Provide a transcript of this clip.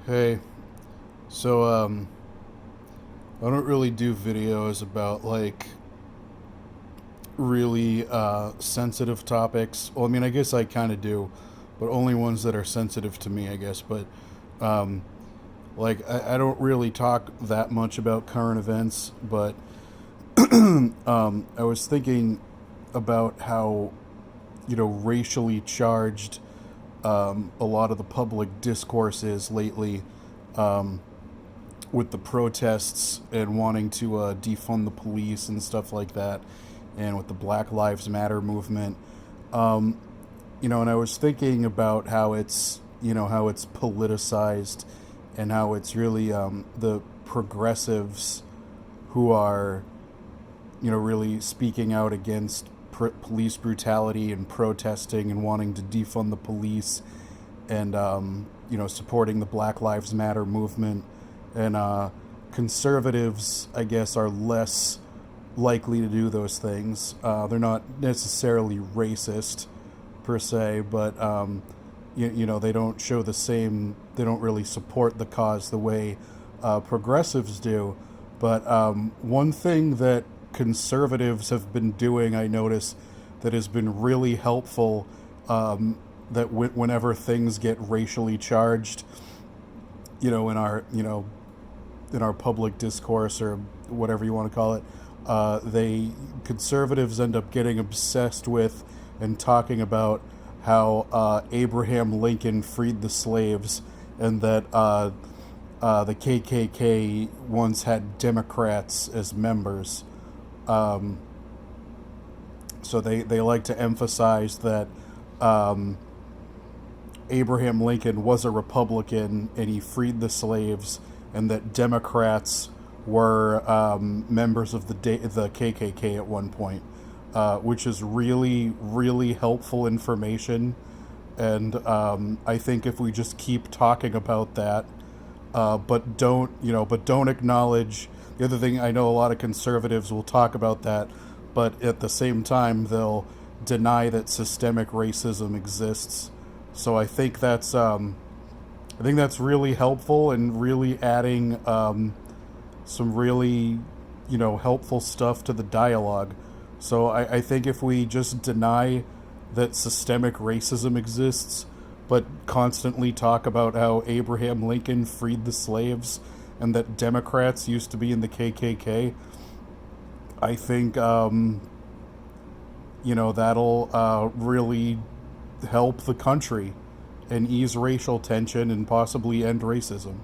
Hey, so I don't really do videos about like really sensitive topics. Well, I mean, I guess I kind of do, but only ones that are sensitive to me, I guess. But um, I don't really talk that much about current events. But I was thinking about how racially charged a lot of the public discourse is lately. Um, with the protests and wanting to defund the police and stuff like that, and with the Black Lives Matter movement. Um, and I was thinking about how it's politicized, and how it's really the progressives who are really speaking out against police brutality and protesting and wanting to defund the police, and supporting the Black Lives Matter movement, and conservatives, I guess, are less likely to do those things. They're not necessarily racist per se, but they don't show the same. They don't really support the cause the way progressives do. But one thing that conservatives have been doing, I notice, that has been really helpful. That whenever things get racially charged, in our public discourse, or whatever you want to call it, they conservatives end up getting obsessed with and talking about how Abraham Lincoln freed the slaves, and that the KKK once had Democrats as members. Um, so they like to emphasize that um, Abraham Lincoln was a Republican and he freed the slaves, and that Democrats were members of the KKK at one point, which is really, really helpful information. And I think if we just keep talking about that, but don't acknowledge the other thing. I know a lot of conservatives will talk about that, but at the same time they'll deny that systemic racism exists. So I think that's really helpful, and really adding some really helpful stuff to the dialogue. So I think if we just deny that systemic racism exists, but constantly talk about how Abraham Lincoln freed the slaves and that Democrats used to be in the KKK, I think that'll really help the country and ease racial tension and possibly end racism.